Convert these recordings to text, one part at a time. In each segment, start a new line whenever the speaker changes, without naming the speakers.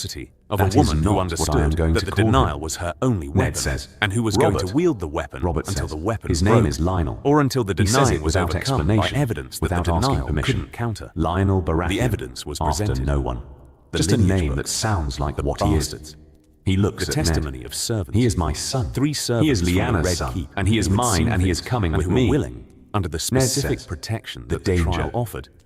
curiosity of
That
a
is
woman
not
who
what I am
understood
going
that
to
the
call him.
denial was her only weapon,
Ned says.
and who was going
Robert.
to wield the weapon
Robert
until
says.
the weapon
His
broke,
name is Lionel.
or until the
He says
denying
it
was
without
overcome by
explanation,
evidence that
without
the
asking
denial
permission.
couldn't counter.
Lionel Baratheon.
The evidence was
After
presented.
no one.
The
Just a
lineage
name
book.
that sounds like
The
what
bastards.
he is. He looks
The
at
testimony
Ned.
of servants.
He is my son.
3 servants
He is
from the
Lyanna's
Red
son,
Keep,
and he is
who had
mine,
seen
and he is
things,
coming
and
with
who were
me.
willing, under the
Ned
specific
says.
protection
The
that the trial
danger.
offered,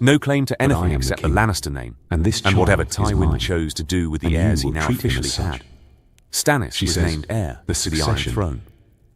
no claim to
But I
anything
am the
except the
king,
Lannister name,
and this child
whatever
is
Tywin
mine,
chose to do with
and
the
you
heirs he
will
now
treat him
officially
as such.
had. Stannis
She
was
says,
named heir
the
to the Iron
succession
Throne.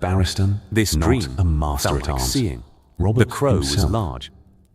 Barristan,
This
not
dream
a master
felt
at
like
arms.
seeing.
Robert
The crow was
himself,
large,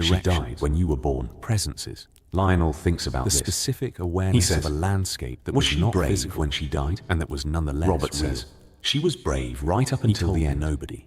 She
directions,
died when you were born.
presences,
Lionel thinks about
the
this.
specific awareness
says,
of a landscape that
Was
was
she
not
brave
physical
when she died?
and that was nonetheless
Robert
real.
says, she was brave right up
He
until
told
the end.
nobody.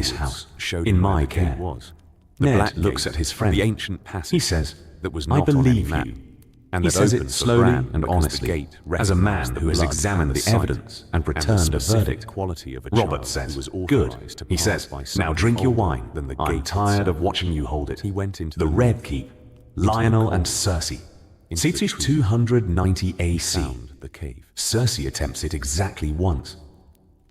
this house, in my care. Ned looks at his friend.
The ancient passage.
He says,
that was
I
not on any
believe
map.
you.
And
He
that
says it
opened for
slowly
Bran
and
because the
honestly,
gate
as a man
recognized
who has
blood
examined
and
the
sight
evidence and
the
returned a
specific
verdict.
quality of a
Robert
child
says,
who was
good.
authorized to
He
pass
says,
by
now
something
drink your
older
wine.
than the
I'm
gate
tired
itself.
of watching you hold it.
He went into
the
the
Red
north,
Keep,
into the
Lionel
court,
and Cersei.
into the
Cities
trees.
290 AC.
Found the cave.
Cersei attempts it exactly once.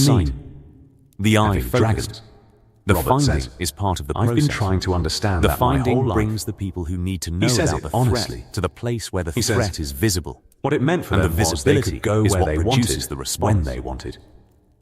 actually mean?
The eye
Having
focused.
dragons.
The
Robert
finding
says,
is part of the
I've
process.
been trying to understand
The
that my
finding
whole life.
brings the people who need to know
says
about
it
the
honestly.
threat to the place where the
He says,
threat is visible.
What it meant for
And
them
the
was they
visibility
could go
is
where
what
they
produces
wanted
the response.
when they wanted.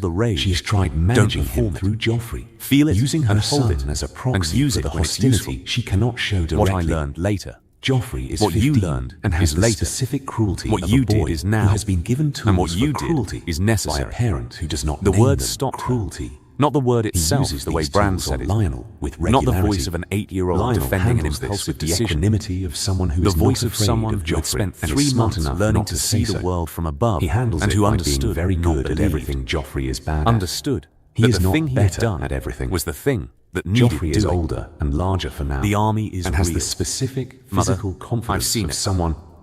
the rage.
She has tried managing him through Joffrey,
Feel it
using her
and hold
son
it
as a
and
proxy
use
for
it
the
when it's
hostility
useful.
she cannot show directly.
What I learned later.
Joffrey is
What
15
you learned
and has
is
the
later.
specific cruelty
What
of
you
a boy
did is now.
who has been given tools
And what you
for
did
cruelty
is
by a
necessary.
parent who does not
The
name
word
them
stopped her.
cruelty.
Not the word
He
itself,
uses
the way
these
Bran
tools
said
on
it.
Lionel with
Not the
regularity.
voice of an 8-year-old
Lionel
defending an
handles this
impulsive
with the
decision.
equanimity of someone who
The
is
voice
not
of
afraid
someone
of
who had
Joffrey
spent
and
3
is smart
months
enough
learning
not
to
say
see
so.
the world from above,
He handles
and
it
who
by
understood
being very
not
good at
believed.
everything Joffrey is bad at.
Understood
He
that
is
the
not
thing he had
better
done
at everything.
was the thing that needed
Joffrey is
doing.
older and larger for now.
The army is
and has
real.
the specific
Mother,
physical
I've
confidence
seen
of
it.
someone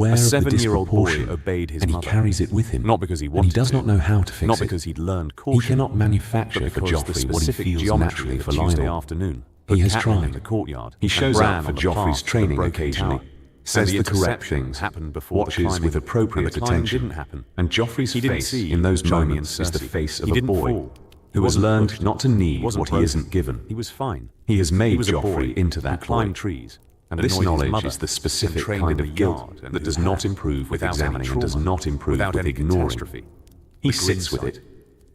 aware
A
of the
7-year-old boy
disproportion,
obeyed his
and he
mother.
carries it with him.
Not because he
and
wanted
he does
to,
not know how to fix
not
it.
because he'd learned
He
caution,
cannot
but
manufacture for
because the
Joffrey what he
specific
feels
geometry
naturally
of
for
a Tuesday
Lionel.
afternoon.
He has
Catelyn in
tried.
the courtyard.
He shows
and
up
Bran
for
on the
Joffrey's
path to the
training
broken
occasionally,
tower.
says
And
the correct
interception
things,
happened before the
watches
climbing,
with appropriate
and the climbing
attention,
didn't happen.
and Joffrey's
He didn't
face
see
in those
Jaime and
moments is the
Cersei.
face
He
of a
didn't
boy
fall. He
who has
wasn't
learned
pushed.
not to need
Wasn't
what he
broken.
isn't given.
He was fine.
He has
He
made
was a
Joffrey
boy
into
who
that boy.
climbed trees and
This
annoyed his
knowledge
mother
is the
and
specific
trained
kind
in
of
the
guilt
yard and
that
who
does
had,
not improve with
without any
examining and does
trauma,
not improve
without
with
any
ignoring.
catastrophe,
He
the
sits
green
with
side.
it.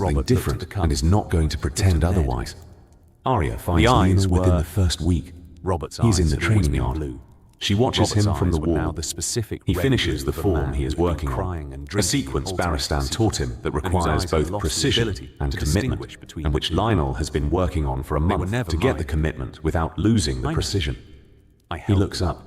something different and is not going to pretend otherwise. Arya finds Lena within the first week. He's in the training yard. She watches him from the wall. He finishes the form he is working on, a sequence Barristan taught him that requires both precision and commitment, and which Lionel has been working on for a month to get the commitment without losing the precision. He looks up.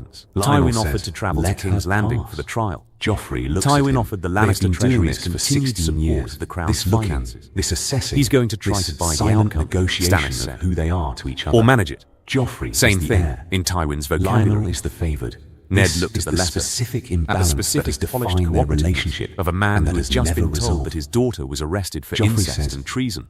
inheritance.
Lionel
Tywin
said,
offered to travel to
"Let
King's
her
Landing
pass."
for the trial.
Joffrey looks at
Tywin
him.
offered the
They've
Lannister
been doing
treasuries
this for
continued
16
support
years.
of the crown's
This looking,
finances.
this assessing,
He's going to try
this
to buy the
silent
outcome,
negotiation
Stannis
of
said.
who they are to each other.
Or manage it.
Joffrey
Same
is the
thing
heir.
in Tywin's
Lionel
vocabulary.
is the favored.
Ned
This
looked
is
at the letter,
specific
at the
imbalance that
specific
has
polished
defined their
cooperativeness
relationship
of a man
and
who
that
has
has
just
never
been told
resolved.
that his daughter was arrested for
Joffrey
incest
says,
and treason.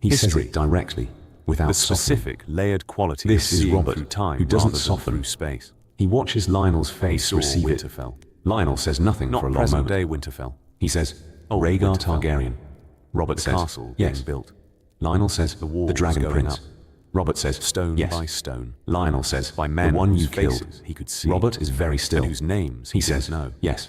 He says
History.
it directly, without
The
softening.
specific, layered quality
This
of
is
seeing
Robert,
through time
who doesn't
rather than
soften.
through space.
He watches Lionel's
He
face
saw
receive it.
Winterfell.
Lionel says nothing
Not
for a long moment.
present-day Winterfell.
He says,
Old
Rhaegar
Winterfell.
Targaryen. Robert
The
says,
castle
yes.
being built.
Lionel says,
The walls
the Dragon
going
Prince.
up.
Robert says,
Stone
yes.
by stone.
Lionel says,
By men
the one
whose
you killed.
faces he could see.
Robert is very still.
And whose names
He
he
says,
didn't know.
yes.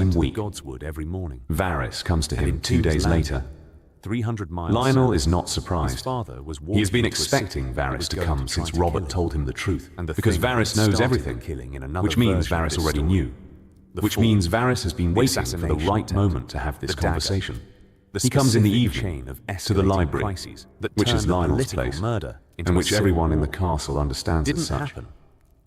same week.
Godswood every morning.
Varys comes to him
in
2 days
King's
later.
300 miles
Lionel
south.
is not
His
surprised.
father was
He has been
walking into a city
expecting
and
Varys
was
to
going
come
try
since
to kill
Robert
him.
told him the truth,
And the
because
thing
Varys
had
knows
started
everything,
the killing in another
which means
version of
Varys
this
already
story.
knew.
The
Which
fall,
means Varys has been
the
waiting for the
assassination
right
attempt,
moment to have this
the dagger,
conversation.
the
He comes in the
specific
evening
chain of
to the
escalating
library,
crises that
which is
turned a
Lionel's
political
place,
murder into
and
a
which
civil
everyone in
war.
the castle understands
Didn't
as such.
happen.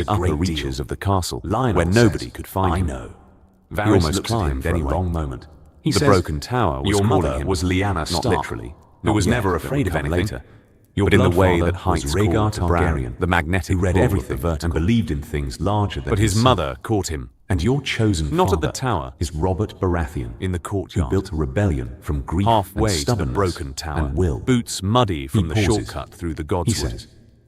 is
the
a
upper
great
reaches
deal.
of the castle,
Lionel
where nobody
says,
could find
"I
him.
know."
He
Varys
almost
looks at him
climbed
for a
anyway.
long moment. He
The
says,
broken tower was
"Your
calling
mother
him,
was Lyanna
not
Stark,
literally,
who
not
was
yet,
never
but
afraid
would
of
come
anything.
later.
Your
But in the way
bloodfather
that
was
heights
Rhaegar
called to Bran,
Targaryen,
the magnetic
who read
pull of
everything
the vertical.
and believed in things larger than
But his
himself.
mother caught him,
And your chosen
not
father
at the tower,
is Robert Baratheon,
in the
who
courtyard,
built a rebellion from grief
halfway
and
to the
stubbornness
broken tower,
and will.
boots muddy from the
pauses.
shortcut through the
He
Godswood.
says,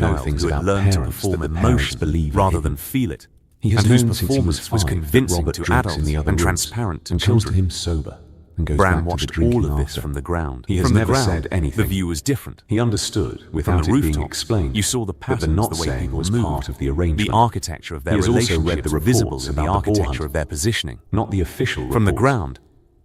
child
things
who had
about
learned to
parents
perform
that the parents
emotion
believe in
rather
him.
than feel it,
He has
and whose
known since he was
performance was
5 that
convincing
Robert
to
drinks
adults
in the other
and
rooms
transparent to
and comes to
children.
him sober and goes
Bran
back to the
watched
drinking
all of this
after.
from the ground.
He has
From the
never
ground,
said anything.
the view was different.
He understood,
From
without
the
it being
rooftop,
explained,
you saw the
that
patterns,
the not
the way
saying
people
was
moved,
part of the arrangement.
the architecture of their
He has also read
relationships
the
visible
reports
in the
about the boar
architecture
hunt,
of their positioning.
not the official
From the
reports.
ground,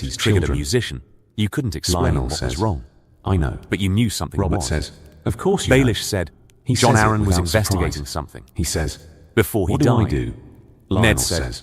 Cersei's
triggered a
children.
musician. You couldn't explain
Lionel
what was
says,
wrong,
I know.
but you knew something
Robert
was.
says, of course you
Baelish
know.
said,
He
John
says it
Arryn was
without
investigating
surprise.
something.
He says,
Before he
what
died.
do I do? Lionel
Ned said,
says,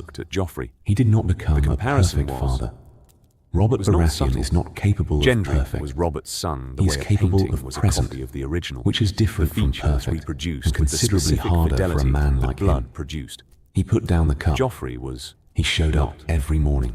looked at Joffrey.
He did not become a
comparison
perfect
was,
father. Robert Baratheon is not capable of
Gendry
perfect.
was Robert's son. The
He is
way of
capable
painting
of
was
present,
a copy of the original,
which is different
the
from
features
perfect,
reproduced
and
with the
considerably
specific
harder for a
fidelity
man
that
like
blood
him.
produced.
He put down the cup.
Joffrey was
He showed up every morning.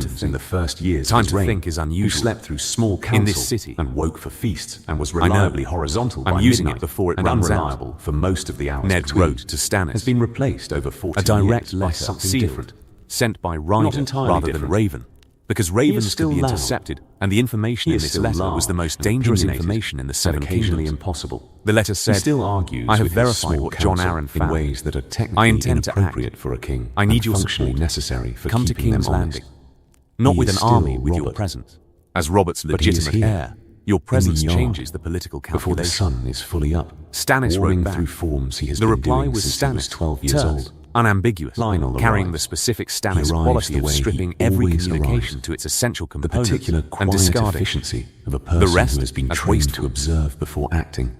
moons in the first years
Time
of his
to
reign,
think is
who
unusual.
slept through small council
In this city.
and woke for feasts and was
know.
reliably horizontal
I'm
by
using
midnight
it before it
and
runs out.
unreliable for most of the hours
Ned
between,
wrote to Stannis.
has been replaced over 40
A direct
years by
letter,
something
sealed,
different.
sent by Ryder
entirely
rather
different.
than Raven. Because ravens
still
could be
loud.
intercepted, and the information
He
in
is
this
still
letter
large
was the most
and
dangerous
opinionated
information in the
and
Seven
occasionally
Kingdoms.
impossible.
The letter
He
said,
still argues
I have
with his
verified
small
what Jon
council
Arryn
in
found.
ways that are
I
technically
intend to act.
inappropriate for a king
I need
and
your
functionally
support.
necessary for
Come to
keeping
King's
them honest.
Landing. Not
He
with
is
an
still
army, with your
Robert.
presence. As Robert's
But he is
legitimate
here,
heir, your
in the
presence
yard,
changes the political
before the
calculation.
sun is fully up,
Stannis
warming
wrote back.
through forms he has
The
been
reply
doing
was
since he was
Stannis,
12 years
Terz,
old.
unambiguous,
Lionel
carrying
arrives.
the specific
He
Stannis
arrives
quality
the
of
way he
stripping every
always
communication
arrives.
to its essential
The
components
particular
and
quiet
discarding
efficiency of a
the
person
rest
who has been
as
trained
wasteful.
to observe before acting,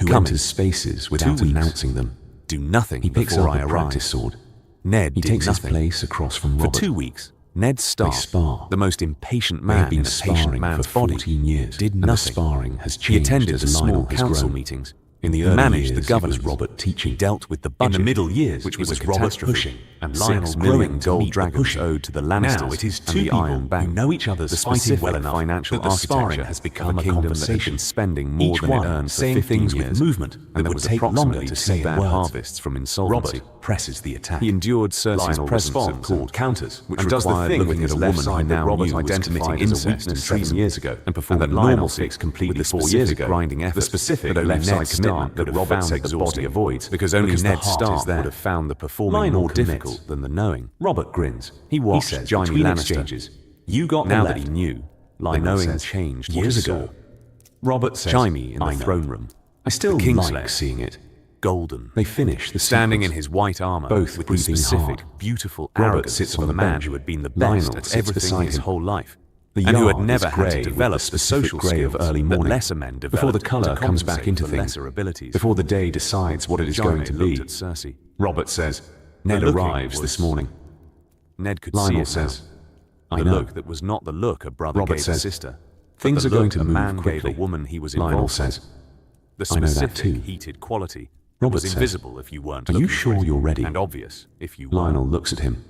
who
Coming.
enters spaces without
2 weeks.
announcing them.
Do nothing
He picks
before
up
I
a
arrive.
practice sword.
Ned
He
did
takes
nothing.
his place across from
For
Robert.
2 weeks, Ned Stark,
spar.
the most impatient
They have
man
been
in a patient
sparring
man's
for
body,
14 years,
did
and the
nothing.
sparring has
He
changed
attended
as
the small
Lionel has
council
grown.
meetings.
In the
He
early
managed
years,
the governance.
it was Robert teaching.
He dealt with the budget.
In the middle years,
which
it
was
was
a
Robert
catastrophe,
pushing,
and
6
Lionel's
million
growing
to
gold
meet the
dragons
pushing.
owed to the Lannisters
Now it is
and
two
the
people
Iron Bank.
who know each other's
The
fighting
specific
well enough
financial
that the sparring
architecture
has
of
become
a
a
kingdom that had
conversation.
been spending more
Each
than
one
it earned for
saying
15
things
years,
with movement
and
that
there
would
was
take longer
approximately
to
2
say in
bad
words.
harvests from insolvency.
Robert presses the attack.
He endured Cersei's
Lionel
presence
responds
at court,
and counters, which
and does the
required
thing
looking
with his
at a
left
woman
side
he
that
now
Robert
knew was
identified
committing
as a
incest
weakness
7
7
years ago,
and performed
that
Lionel
Lionel
fixed
fixed completely
with the
4 years
specific
ago.
grinding effort
The specific
that only
left
Ned
side
Stark
commitment
would
that
have
Robert
found
said the body
exhausting,
avoids,
because only
because the
Ned
heart is
Stark
there.
would have found the performing
Lionel
more
commits.
difficult than the knowing.
Robert grins.
He watched
says
Jaime
between
Lannister.
exchanges, "You got
Now
the
that
left."
he knew, the
Lionel
knowing
says,
changed what
"Years
he
ago."
saw.
Robert says,
Jaime in
"I
the
know.
throne room,
I still
the
like
Kingslayer.
seeing it."
golden,
They finish the
standing in
sequence.
his white armor,
Both
with the
breathing
specific,
hard.
beautiful
Robert
arrogance
sits
of
on
a
the
man
bench.
who had been the
Lionel
best at
sits
everything
beside
his
him.
whole life,
The
and who
yard
had never
is
had
grey
to
with
develop
the
the
specific
social
grey of
skills
early
that
morning,
lesser men developed
before the colour
to
comes back
compensate
into
for
things,
lesser abilities.
before the day decides what it is
Jaime
going to
looked
be.
at Cersei.
Robert says, "Ned
looking
arrives
was-
this morning."
Ned could
Lionel
see it now.
says, "I
The
know."
look that was not the look a brother
Robert
gave
says,
a sister, but
"Things
the
are going
look
to
a
move
man
quickly."
gave a woman he was
Lionel
involved
says,
with. The
"I know that
specific
too."
heated quality
Robert
was
says,
invisible if you weren't
"Are you
looking for
sure
it,
you're ready?"
and obvious if you were.
Lionel looks at him.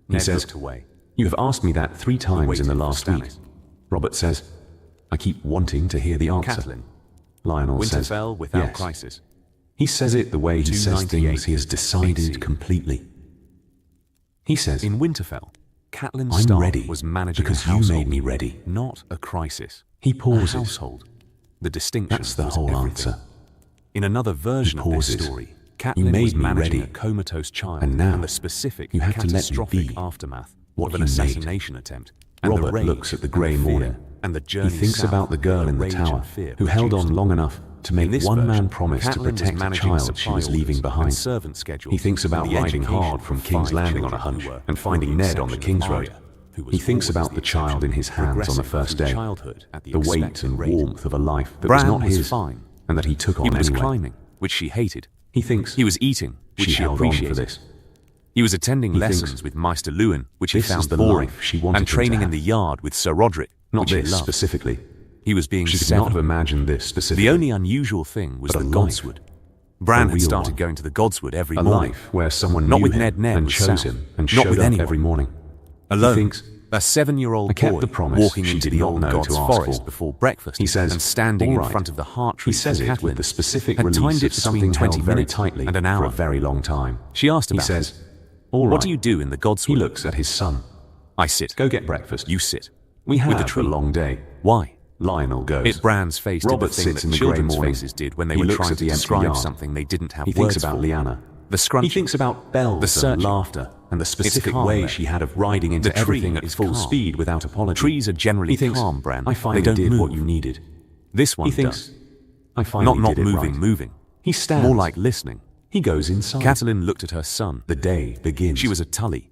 He
Ned
says,
looked away.
"You have asked me that 3 times
waited
in the
for
last week."
Stannis.
Robert says, "I keep wanting to hear the answer."
Catelyn,
Lionel says,
Winterfell without
"Yes."
crisis.
He says it the way he says
298
things he has decided
BC.
completely. He says,
In Winterfell, Catelyn
"I'm
Stark
ready
was managing
because
a
you
household,
made me ready."
not a crisis.
He
A
pauses.
household. The distinction
That's the
was
whole
everything.
answer.
In another version of this
pauses.
story,
"You
Catelyn
made
was
me
managing
ready.
a comatose child
And now
the specific
you have to let me
catastrophic
be
aftermath
what
of an
you made."
assassination attempt. And the
Robert
rage
looks at the
and
grey
fear
morning.
and the
He
journey
thinks
south
about the girl
that
in the
rage
tower
and fear
who held on
produced.
long enough to
In
make
this
one man
version,
promise to
Catelyn was
protect a
managing
child she
supply
was leaving
orders
behind.
and servant schedules
He thinks about
and the
riding
education
hard from
of
King's
5
Landing on a
children
hunch
who were,
and finding
with the
Ned on the
exception of
King's Road.
Arya, who was
He thinks
always
about the child in his hands on the
progressing
first
through
day,
childhood at
the weight
expected
and
rate.
warmth of a life that
Bran
was not
was
his
fine.
and that he took on
He was
anyway.
climbing, which she hated.
He thinks
He was eating, which
she
she
held on for
appreciated.
this.
He was attending
He
lessons
thinks,
with Maester Lewin, which he
this is
found
the
boring,
life she wanted
and
him to
training in
have.
the yard with Sir Roderick,
Not
which he
this
loved.
specifically.
He was being
She could
7.
not have imagined this specifically.
The only unusual thing was
But
the
a life.
Godswood. Bran
A
had
real
started
one.
going to the Godswood every
A
morning.
life where someone
Not
knew
with
him
Ned
and
was
chose
south.
him and
Not
showed
with
up
anyone.
every morning.
Alone,
He thinks,
a 7-year-old
I kept
boy
the promise
walking
she
into
did
the
not
old
know
God's
to ask
forest
for.
before breakfast
He says,
and standing
"All
in
right."
front of the heart
He
tree
says
for
it
Catelyn
with the specific
and
release
timed
of
it
something
between 20
held very
minutes
tightly
and an
for
hour.
a very long time.
She asked
He
about
says,
it.
"All right."
What do you do in the
He
Godswood?
looks at his son.
I sit.
"Go get breakfast."
You sit.
"We
With
have
the tree.
a long day."
Why?
Lionel goes.
It Bran's face
Robert
did the thing
sits
that
in the
children's
grey morning.
faces did when they
He
were
looks
trying
at
to
the empty
describe
yard.
something they didn't have
He
words
thinks about
for.
Lyanna.
The scrunching.
He thinks about bells
The
and
searching.
laughter and the specific
calm
way
there.
she had of riding into
The tree
everything at
is
full
calm.
speed without apology.
Trees are generally
He thinks,
calm, Bran.
"I finally
They don't
did
move.
what you needed."
This one
He thinks,
does.
"I finally
Not
did it
moving,
right."
moving.
He stands.
More like listening.
He goes inside.
Catelyn looked at her son.
The day begins.
She was a Tully,